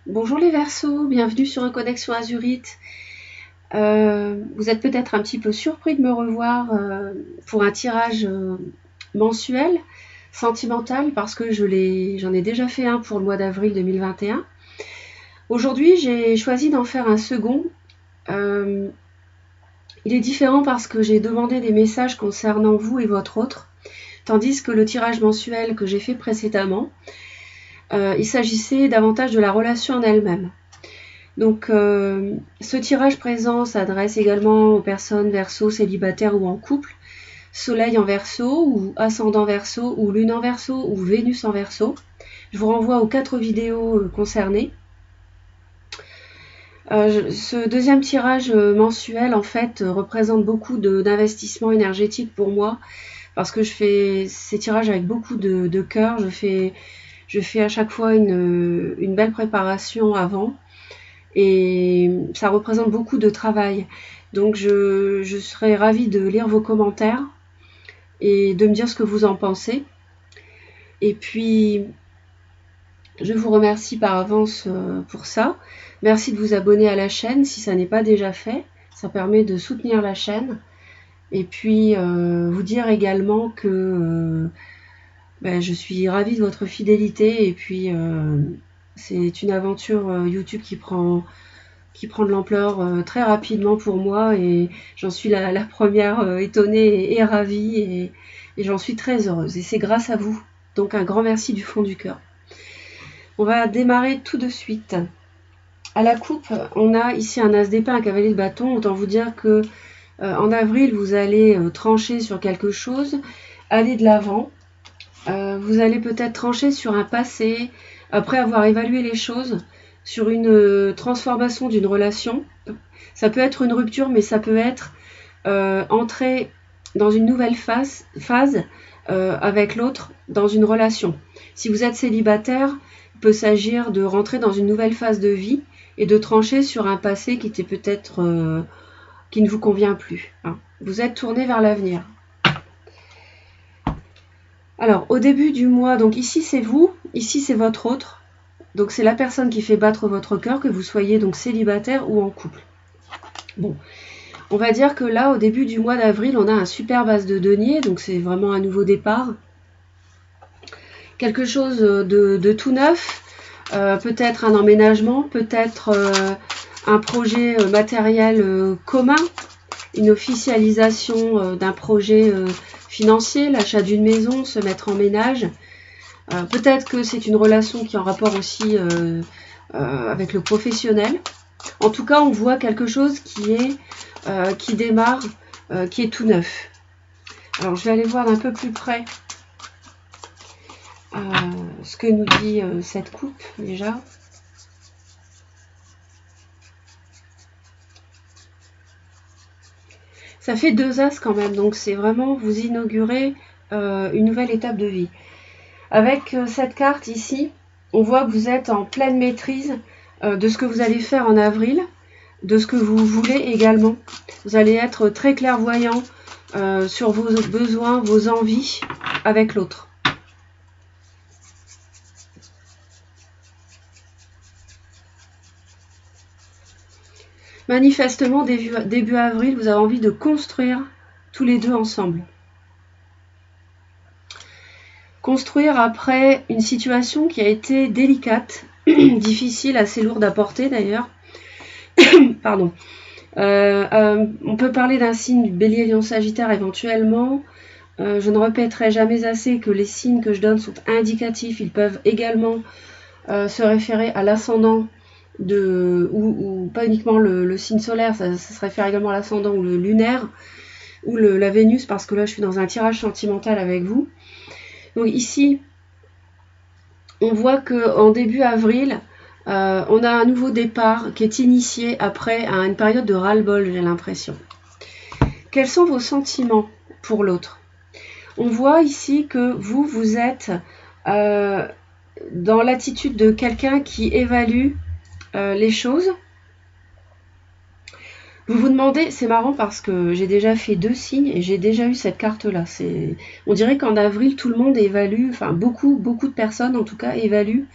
Bonjour les Verseaux, bienvenue sur Reconnexion Azurite. Vous êtes peut-être un petit peu surpris de me revoir pour un tirage mensuel, sentimental, parce que j'en ai déjà fait un pour le mois d'avril 2021. Aujourd'hui, j'ai choisi d'en faire un second. Il est différent parce que j'ai demandé des messages concernant vous et votre autre, tandis que le tirage mensuel que j'ai fait précédemment, il s'agissait davantage de la relation en elle-même. Donc, ce tirage présent s'adresse également aux personnes Verseau, célibataires ou en couple, Soleil en Verseau ou Ascendant Verseau ou Lune en Verseau ou Vénus en Verseau. Je vous renvoie aux 4 vidéos concernées. Ce deuxième tirage mensuel, en fait, représente beaucoup d'investissement énergétique pour moi, parce que je fais ces tirages avec beaucoup de cœur. Je fais à chaque fois une belle préparation avant. Et ça représente beaucoup de travail. Donc je serais ravie de lire vos commentaires et de me dire ce que vous en pensez. Et puis, je vous remercie par avance pour ça. Merci de vous abonner à la chaîne si ça n'est pas déjà fait. Ça permet de soutenir la chaîne. Et puis, vous dire également que je suis ravie de votre fidélité. Et puis, c'est une aventure YouTube qui prend de l'ampleur très rapidement pour moi, et j'en suis la première étonnée et ravie, et j'en suis très heureuse, et c'est grâce à vous. Donc un grand merci du fond du cœur. On va démarrer tout de suite. À la coupe, on a ici un as d'épée, un cavalier de bâton. Autant vous dire que en avril, vous allez trancher sur quelque chose, aller de l'avant. Vous allez peut-être trancher sur un passé, après avoir évalué les choses, sur une transformation d'une relation. Ça peut être une rupture, mais ça peut être entrer dans une nouvelle phase avec l'autre dans une relation. Si vous êtes célibataire, il peut s'agir de rentrer dans une nouvelle phase de vie et de trancher sur un passé qui était peut-être qui ne vous convient plus. Vous êtes tourné vers l'avenir. Alors, au début du mois, donc ici c'est vous, ici c'est votre autre. Donc c'est la personne qui fait battre votre cœur, que vous soyez donc célibataire ou en couple. Bon, on va dire que là, au début du mois d'avril, on a un super as de denier, donc c'est vraiment un nouveau départ. Quelque chose de tout neuf, peut-être un emménagement, peut-être un projet matériel commun, une officialisation d'un projet financier, l'achat d'une maison, se mettre en ménage. Peut-être que c'est une relation qui est en rapport aussi avec le professionnel. En tout cas, on voit quelque chose qui démarre, qui est tout neuf. Alors, je vais aller voir d'un peu plus près ce que nous dit cette coupe déjà. Ça fait 2 as quand même, donc c'est vraiment vous inaugurer une nouvelle étape de vie. Avec cette carte ici, on voit que vous êtes en pleine maîtrise de ce que vous allez faire en avril, de ce que vous voulez également. Vous allez être très clairvoyant sur vos besoins, vos envies avec l'autre. Manifestement, début avril, vous avez envie de construire tous les deux ensemble. Construire après une situation qui a été délicate, difficile, assez lourde à porter d'ailleurs. Pardon. On peut parler d'un signe du Bélier, Lion, Sagittaire éventuellement. Je ne répéterai jamais assez que les signes que je donne sont indicatifs. Ils peuvent également se référer à l'ascendant ou pas uniquement le signe solaire, ça se réfère également à l'ascendant ou le lunaire ou la Vénus, parce que là je suis dans un tirage sentimental avec vous. Donc ici, on voit qu'en début avril, on a un nouveau départ qui est initié après une période de ras-le-bol, j'ai l'impression. Quels sont vos sentiments pour l'autre? On voit ici que vous êtes dans l'attitude de quelqu'un qui évalue les choses. Vous vous demandez, c'est marrant parce que j'ai déjà fait 2 signes et j'ai déjà eu cette carte-là. On dirait qu'en avril, tout le monde évalue, enfin beaucoup de personnes en tout cas évaluent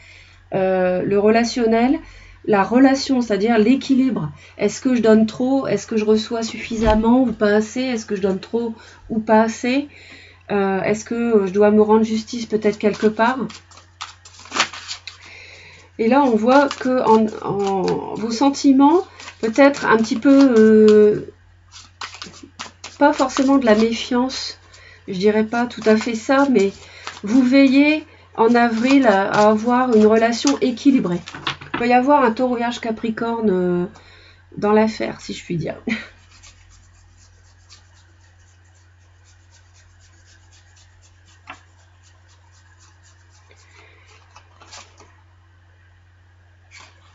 le relationnel la relation, c'est-à-dire l'équilibre. Est-ce que je donne trop? Est-ce que je reçois suffisamment ou pas assez? Est-ce que je donne trop ou pas assez? Est-ce que je dois me rendre justice peut-être quelque part? Et là, on voit que vos sentiments, peut-être un petit peu, pas forcément de la méfiance, je dirais pas tout à fait ça, mais vous veillez en avril à avoir une relation équilibrée. Il peut y avoir un taureau vierge capricorne dans l'affaire, si je puis dire.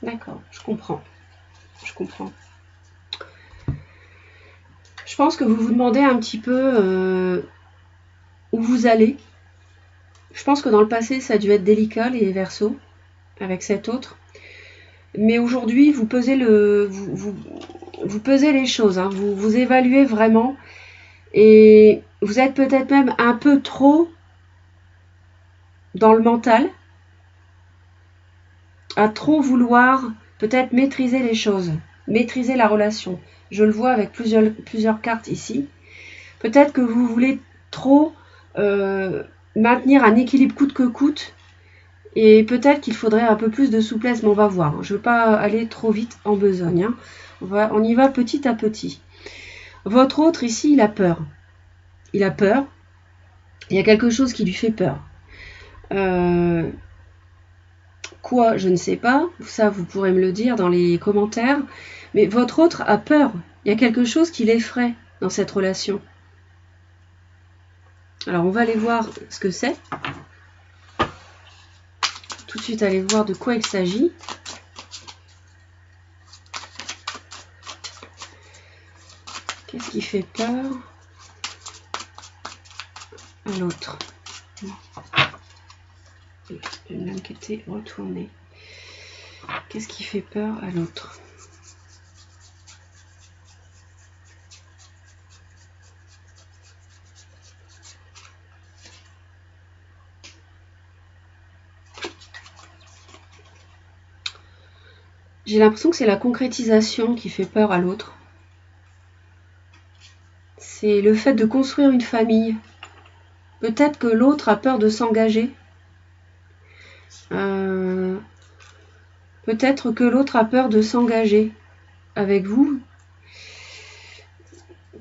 D'accord, je comprends. Je comprends. Je pense que vous vous demandez un petit peu où vous allez. Je pense que dans le passé, ça a dû être délicat, les Verseaux, avec cet autre. Mais aujourd'hui, vous pesez vous pesez les choses, hein, vous évaluez vraiment. Et vous êtes peut-être même un peu trop dans le mental, à trop vouloir peut-être maîtriser les choses, maîtriser la relation. Je le vois avec plusieurs cartes ici. Peut-être que vous voulez trop maintenir un équilibre coûte que coûte, et peut-être qu'il faudrait un peu plus de souplesse, mais on va voir. Je ne veux pas aller trop vite en besogne. Hein. On y va petit à petit. Votre autre ici, il a peur. Il a peur. Il y a quelque chose qui lui fait peur. Quoi, je ne sais pas. Ça, vous pourrez me le dire dans les commentaires. Mais votre autre a peur. Il y a quelque chose qui l'effraie dans cette relation. Alors, on va aller voir ce que c'est. Tout de suite, aller voir de quoi il s'agit. Qu'est-ce qui fait peur à l'autre? Une lame qui était retournée. Qu'est-ce qui fait peur à l'autre? J'ai l'impression que c'est la concrétisation qui fait peur à l'autre. C'est le fait de construire une famille. Peut-être que l'autre a peur de s'engager. Peut-être que l'autre a peur de s'engager avec vous.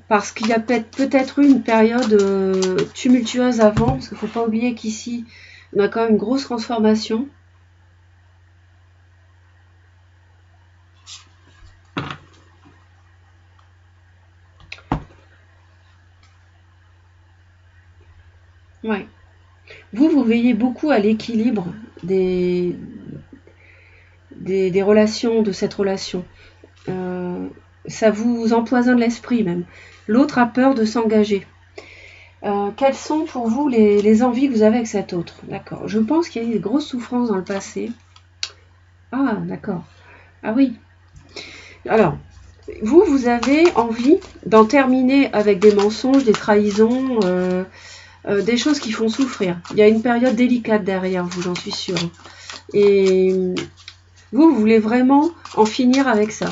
Parce qu'il y a peut-être eu une période tumultueuse avant. Parce qu'il ne faut pas oublier qu'ici, on a quand même une grosse transformation. Ouais. Vous veillez beaucoup à l'équilibre des relations, de cette relation. Ça vous empoisonne l'esprit même. L'autre a peur de s'engager. Quelles sont pour vous les envies que vous avez avec cet autre? D'accord. Je pense qu'il y a eu des grosses souffrances dans le passé. Ah, d'accord. Ah oui. Alors, vous avez envie d'en terminer avec des mensonges, des trahisons, des choses qui font souffrir. Il y a une période délicate derrière vous, j'en suis sûre. Et vous voulez vraiment en finir avec ça.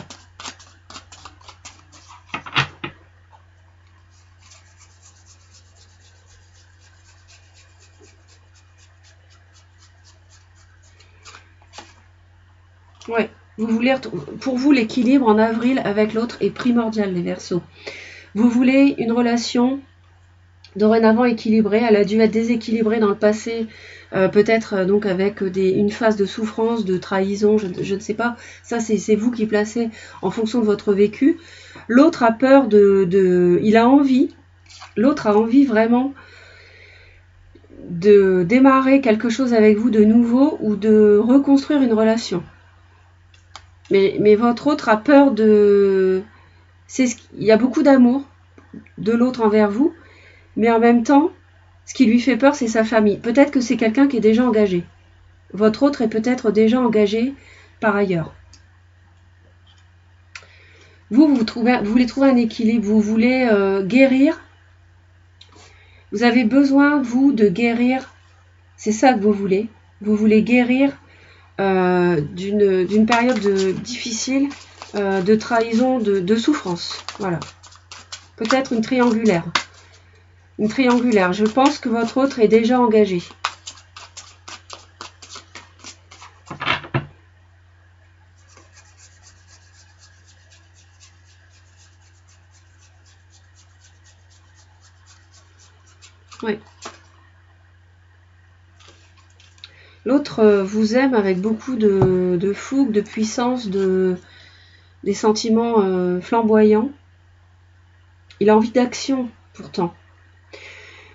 Ouais, pour vous, l'équilibre en avril avec l'autre est primordial, les Verseaux. Vous voulez une relation dorénavant équilibrée. Elle a dû être déséquilibrée dans le passé, peut-être donc avec une phase de souffrance, de trahison, je ne sais pas. Ça, c'est vous qui placez en fonction de votre vécu. L'autre a peur il a envie, l'autre a envie vraiment de démarrer quelque chose avec vous de nouveau ou de reconstruire une relation. Mais votre autre a peur il y a beaucoup d'amour de l'autre envers vous, mais en même temps, ce qui lui fait peur, c'est sa famille. Peut-être que c'est quelqu'un qui est déjà engagé. Votre autre est peut-être déjà engagé par ailleurs. Vous voulez trouver un équilibre, vous voulez guérir. Vous avez besoin, vous, de guérir. C'est ça que vous voulez. Vous voulez guérir d'une période difficile, de trahison, de souffrance. Voilà. Peut-être une triangulaire. Une triangulaire. Je pense que votre autre est déjà engagé. Oui. L'autre vous aime avec beaucoup de fougue, de puissance, des sentiments flamboyants. Il a envie d'action, pourtant.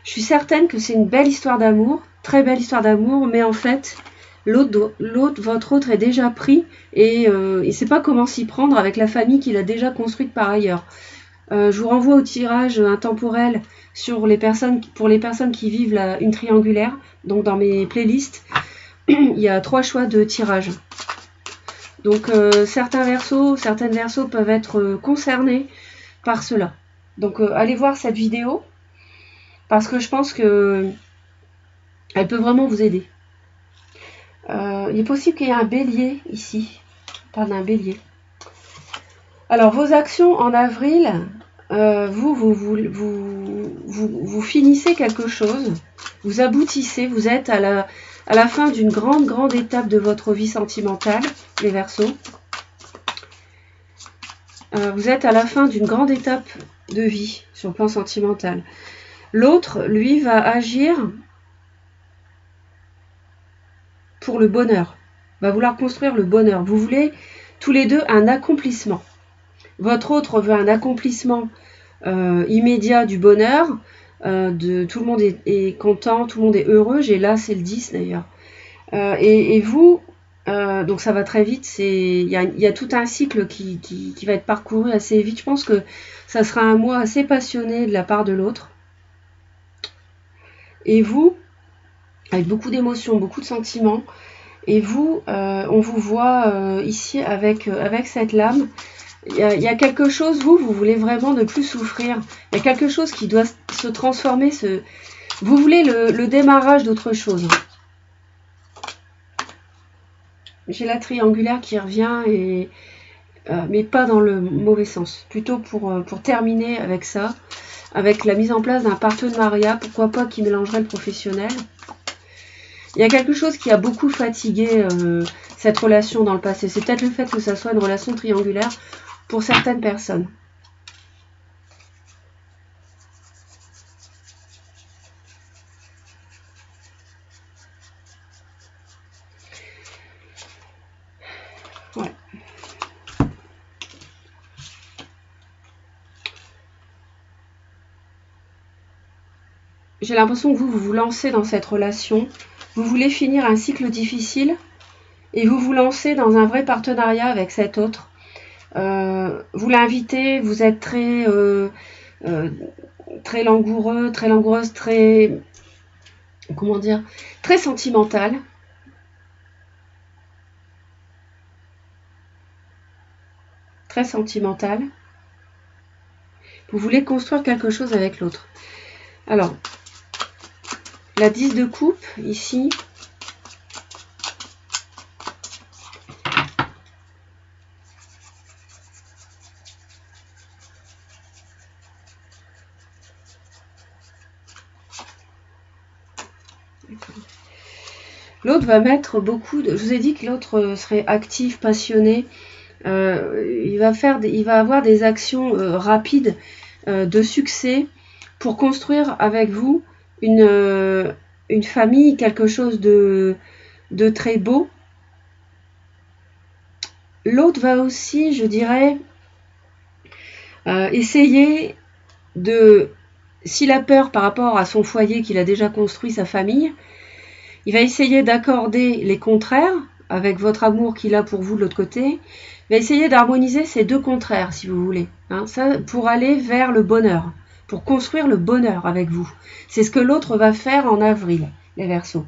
Je suis certaine que c'est une belle histoire d'amour, très belle histoire d'amour, mais en fait, votre autre est déjà pris et il ne sait pas comment s'y prendre avec la famille qu'il a déjà construite par ailleurs. Je vous renvoie au tirage intemporel pour les personnes qui vivent une triangulaire. Donc dans mes playlists, il y a 3 choix de tirage. Donc certaines versos peuvent être concernés par cela. Donc allez voir cette vidéo parce que je pense que elle peut vraiment vous aider. Il est possible qu'il y ait un bélier ici. On parle d'un bélier. Alors vos actions en avril, vous finissez quelque chose, vous aboutissez, vous êtes à la fin d'une grande étape de votre vie sentimentale, les Verseaux. Vous êtes à la fin d'une grande étape de vie sur le plan sentimental. L'autre, lui, va agir pour le bonheur, va vouloir construire le bonheur. Vous voulez tous les deux un accomplissement. Votre autre veut un accomplissement immédiat du bonheur, tout le monde est content, tout le monde est heureux. Là, c'est le 10 d'ailleurs. Et vous, donc ça va très vite, il y a tout un cycle qui va être parcouru assez vite. Je pense que ça sera un mois assez passionné de la part de l'autre. Et vous, avec beaucoup d'émotions, beaucoup de sentiments, et vous, on vous voit ici avec cette lame. Il y a quelque chose, vous voulez vraiment ne plus souffrir. Il y a quelque chose qui doit se transformer. Vous voulez le démarrage d'autre chose. J'ai la triangulaire qui revient, mais pas dans le mauvais sens. Plutôt pour terminer avec ça, avec la mise en place d'un partenariat, pourquoi pas qui mélangerait le professionnel. Il y a quelque chose qui a beaucoup fatigué cette relation dans le passé. C'est peut-être le fait que ça soit une relation triangulaire pour certaines personnes. Ouais. J'ai l'impression que vous vous lancez dans cette relation. Vous voulez finir un cycle difficile et vous vous lancez dans un vrai partenariat avec cet autre. Vous l'invitez, vous êtes très langoureux, très langoureuse, très sentimental. Très sentimental. Vous voulez construire quelque chose avec l'autre. Alors, la 10 de coupe, ici. L'autre va mettre beaucoup de... Je vous ai dit que l'autre serait actif, passionné. Il va avoir des actions rapides de succès pour construire avec vous une famille, quelque chose de très beau. L'autre va aussi, je dirais, essayer de... S'il a peur par rapport à son foyer qu'il a déjà construit, sa famille, il va essayer d'accorder les contraires avec votre amour qu'il a pour vous de l'autre côté. Il va essayer d'harmoniser ces deux contraires, si vous voulez. Ça, pour aller vers le bonheur, pour construire le bonheur avec vous. C'est ce que l'autre va faire en avril, les Verseaux.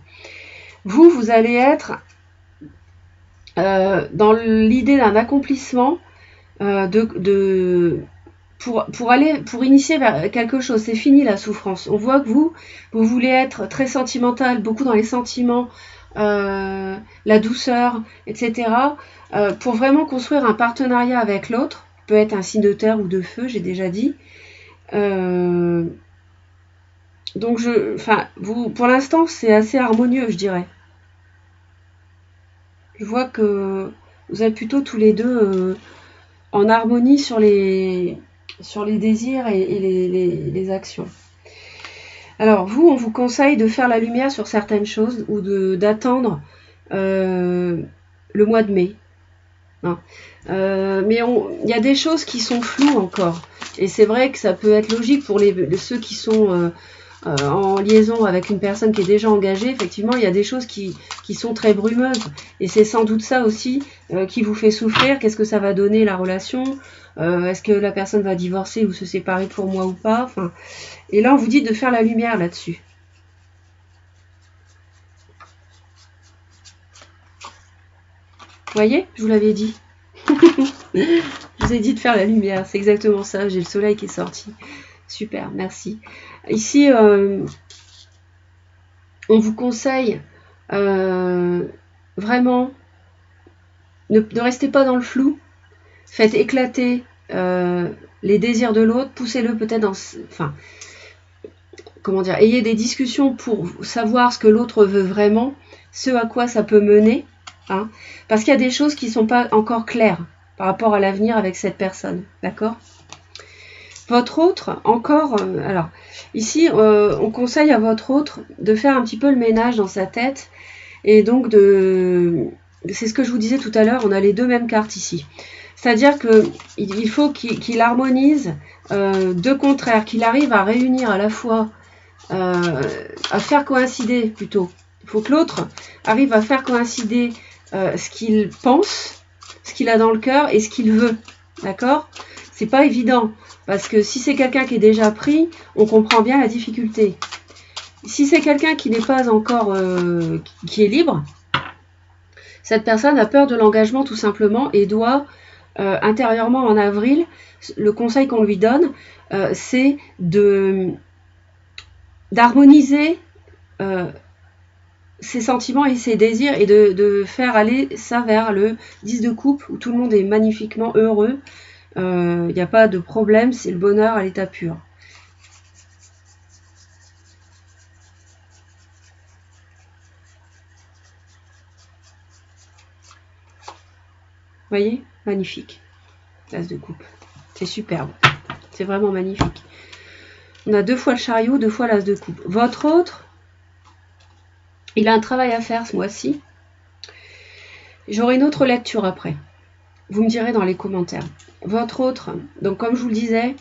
Vous allez être dans l'idée d'un accomplissement pour initier vers quelque chose. C'est fini la souffrance. On voit que vous voulez être très sentimental, beaucoup dans les sentiments, la douceur, etc. Pour vraiment construire un partenariat avec l'autre, peut être un signe de terre ou de feu, j'ai déjà dit. Donc, pour l'instant, c'est assez harmonieux, je dirais. Je vois que vous êtes plutôt tous les deux en harmonie sur les désirs et les actions. Alors, vous, on vous conseille de faire la lumière sur certaines choses ou d'attendre le mois de mai. Hein. Mais il y a des choses qui sont floues encore. Et c'est vrai que ça peut être logique pour ceux qui sont en liaison avec une personne qui est déjà engagée. Effectivement, il y a des choses qui sont très brumeuses. Et c'est sans doute ça aussi qui vous fait souffrir. Qu'est-ce que ça va donner la relation ? Est-ce que la personne va divorcer ou se séparer pour moi ou pas ? Enfin, et là, on vous dit de faire la lumière là-dessus. Vous voyez ? Je vous l'avais dit. Je vous ai dit de faire la lumière. C'est exactement ça. J'ai le soleil qui est sorti. Super, merci. Ici, on vous conseille vraiment, ne restez pas dans le flou. Faites éclater les désirs de l'autre. Poussez-le peut-être dans... Enfin, comment dire, ayez des discussions pour savoir ce que l'autre veut vraiment, ce à quoi ça peut mener, hein, parce qu'il y a des choses qui ne sont pas encore claires par rapport à l'avenir avec cette personne, d'accord ? Votre autre, encore, alors, ici, on conseille à votre autre de faire un petit peu le ménage dans sa tête, et donc c'est ce que je vous disais tout à l'heure, on a les deux mêmes cartes ici. C'est-à-dire qu'il faut qu'il harmonise deux contraires, qu'il arrive à réunir à la fois à faire coïncider plutôt. Il faut que l'autre arrive à faire coïncider ce qu'il pense, ce qu'il a dans le cœur et ce qu'il veut. D'accord ? C'est pas évident parce que si c'est quelqu'un qui est déjà pris, on comprend bien la difficulté. Si c'est quelqu'un qui n'est pas encore qui est libre, cette personne a peur de l'engagement tout simplement et doit intérieurement en avril, le conseil qu'on lui donne, c'est d'harmoniser ses sentiments et ses désirs et de faire aller ça vers le 10 de coupe où tout le monde est magnifiquement heureux. Il n'y a pas de problème, c'est le bonheur à l'état pur. Vous voyez ? Magnifique. L'as de coupe. C'est superbe. C'est vraiment magnifique. On a 2 fois le chariot, 2 fois l'as de coupe. Votre autre, il a un travail à faire ce mois-ci. J'aurai une autre lecture après. Vous me direz dans les commentaires. Votre autre, donc comme je vous le disais,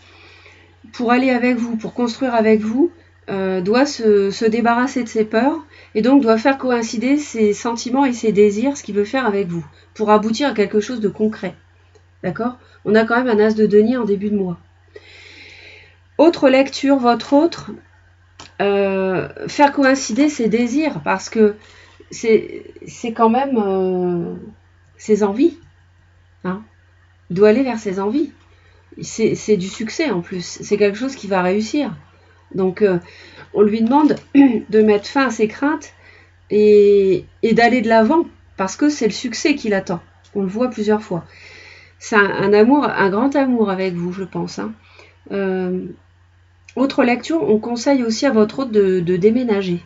pour aller avec vous, pour construire avec vous, doit se débarrasser de ses peurs et donc doit faire coïncider ses sentiments et ses désirs, ce qu'il veut faire avec vous, pour aboutir à quelque chose de concret. D'accord ? On a quand même un as de denier en début de mois. Autre lecture, votre autre, faire coïncider ses désirs, parce que c'est quand même ses envies. Hein ? Il doit aller vers ses envies. C'est du succès en plus. C'est quelque chose qui va réussir. Donc, on lui demande de mettre fin à ses craintes et d'aller de l'avant, parce que c'est le succès qui l'attend. On le voit plusieurs fois. C'est un amour, un grand amour avec vous, je pense. Hein. Autre lecture, on conseille aussi à votre hôte de déménager.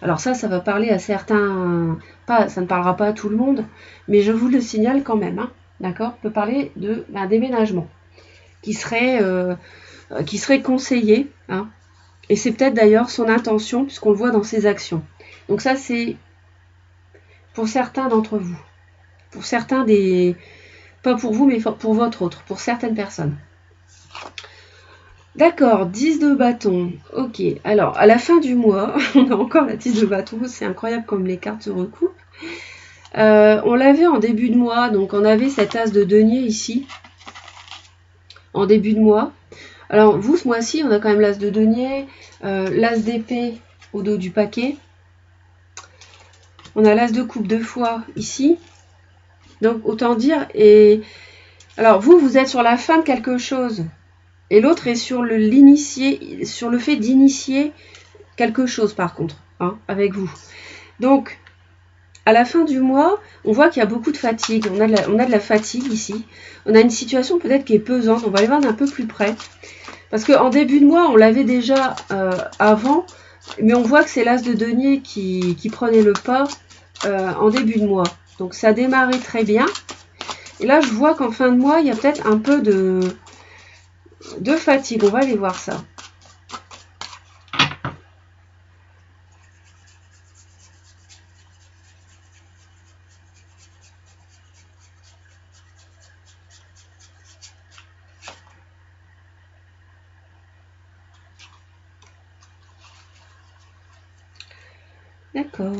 Alors ça va parler à certains, ça ne parlera pas à tout le monde, mais je vous le signale quand même, hein, d'accord ? On peut parler d'un déménagement qui serait conseillé, hein, et c'est peut-être d'ailleurs son intention, puisqu'on le voit dans ses actions. Donc ça, c'est pour certains d'entre vous, pour certains pas pour vous, mais pour votre autre, pour certaines personnes. D'accord, 10 de bâton. Ok, alors à la fin du mois, on a encore la 10 de bâton. C'est incroyable comme les cartes se recoupent. On l'avait en début de mois, donc on avait cet as de denier ici, en début de mois. Alors vous, ce mois-ci, on a quand même l'as de denier, l'as d'épée au dos du paquet. On a l'as de coupe 2 fois ici. Donc autant dire, alors vous êtes sur la fin de quelque chose. Et l'autre est sur le fait d'initier quelque chose par contre, hein, avec vous. Donc, à la fin du mois, on voit qu'il y a beaucoup de fatigue. On a de la fatigue ici. On a une situation peut-être qui est pesante. On va aller voir d'un peu plus près. Parce qu'en début de mois, on l'avait déjà avant. Mais on voit que c'est l'as de denier qui prenait le pas en début de mois. Donc ça a démarré très bien. Et là, je vois qu'en fin de mois, il y a peut-être un peu de fatigue. On va aller voir ça. D'accord.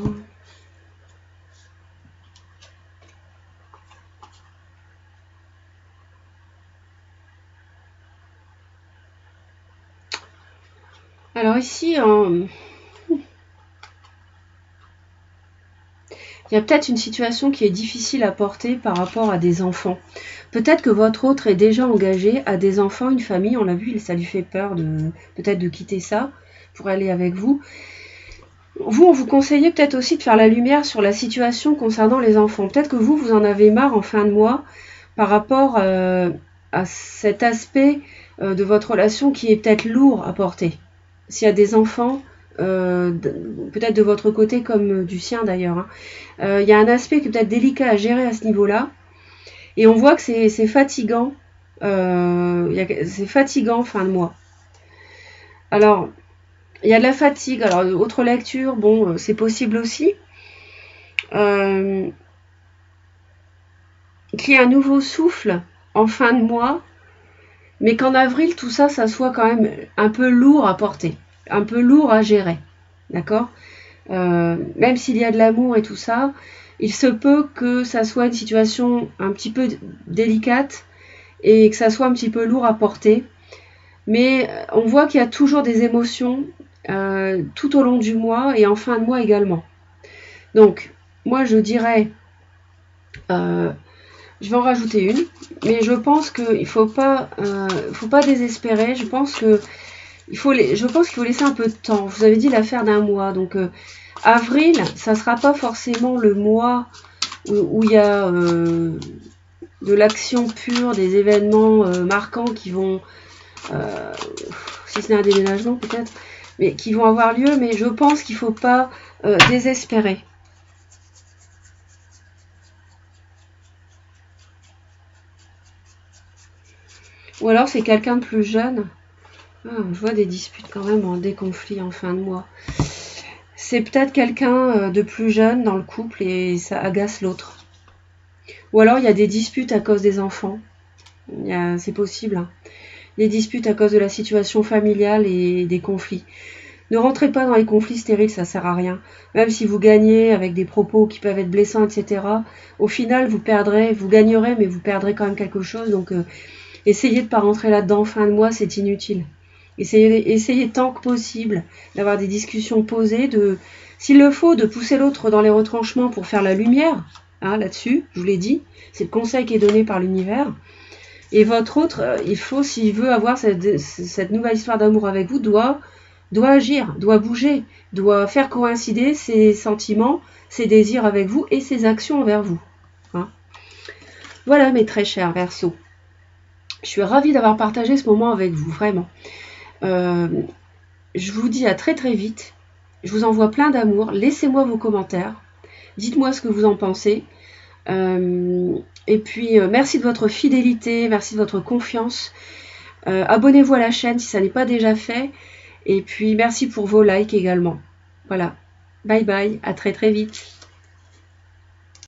Alors ici, il y a peut-être une situation qui est difficile à porter par rapport à des enfants. Peut-être que votre autre est déjà engagé à des enfants, une famille, on l'a vu, ça lui fait peur peut-être de quitter ça pour aller avec vous. Vous, on vous conseillait peut-être aussi de faire la lumière sur la situation concernant les enfants. Peut-être que vous en avez marre en fin de mois par rapport à cet aspect de votre relation qui est peut-être lourd à porter. S'il y a des enfants, peut-être de votre côté comme du sien d'ailleurs, hein, il y a un aspect qui est peut-être délicat à gérer à ce niveau-là. Et on voit que c'est fatigant. C'est fatigant fin de mois. Alors, il y a de la fatigue. Alors, autre lecture, bon, c'est possible aussi. Qu'il y ait un nouveau souffle en fin de mois, mais qu'en avril, tout ça, ça soit quand même un peu lourd à porter, un peu lourd à gérer. D'accord ? Même s'il y a de l'amour et tout ça, il se peut que ça soit une situation un petit peu délicate et que ça soit un petit peu lourd à porter. Mais on voit qu'il y a toujours des émotions tout au long du mois et en fin de mois également. Donc, moi je dirais, je vais en rajouter une, mais je pense qu'il ne faut pas désespérer. Je pense qu'il faut laisser un peu de temps. Je vous avais dit l'affaire d'un mois. Donc, avril, ça ne sera pas forcément le mois où il y a de l'action pure, des événements marquants qui vont, si ce n'est un déménagement peut-être, mais qui vont avoir lieu. Mais je pense qu'il ne faut pas désespérer. Ou alors c'est quelqu'un de plus jeune. Ah, je vois des disputes quand même, des conflits en fin de mois. C'est peut-être quelqu'un de plus jeune dans le couple et ça agace l'autre. Ou alors il y a des disputes à cause des enfants. C'est possible. Hein. Des disputes à cause de la situation familiale et des conflits. Ne rentrez pas dans les conflits stériles, ça sert à rien. Même si vous gagnez avec des propos qui peuvent être blessants, etc. Au final, vous gagnerez, mais vous perdrez quand même quelque chose. Donc, essayez de ne pas rentrer là-dedans en fin de mois, c'est inutile. Essayez tant que possible d'avoir des discussions posées, s'il le faut, de pousser l'autre dans les retranchements pour faire la lumière, hein, là-dessus, je vous l'ai dit, c'est le conseil qui est donné par l'univers. Et votre autre, il faut, s'il veut avoir cette nouvelle histoire d'amour avec vous, doit agir, doit bouger, doit faire coïncider ses sentiments, ses désirs avec vous et ses actions envers vous. Hein. Voilà mes très chers Verseaux. Je suis ravie d'avoir partagé ce moment avec vous, vraiment. Je vous dis à très très vite. Je vous envoie plein d'amour. Laissez-moi vos commentaires. Dites-moi ce que vous en pensez. Et puis, merci de votre fidélité, merci de votre confiance. Abonnez-vous à la chaîne si ça n'est pas déjà fait. Et puis, merci pour vos likes également. Voilà. Bye bye, à très très vite.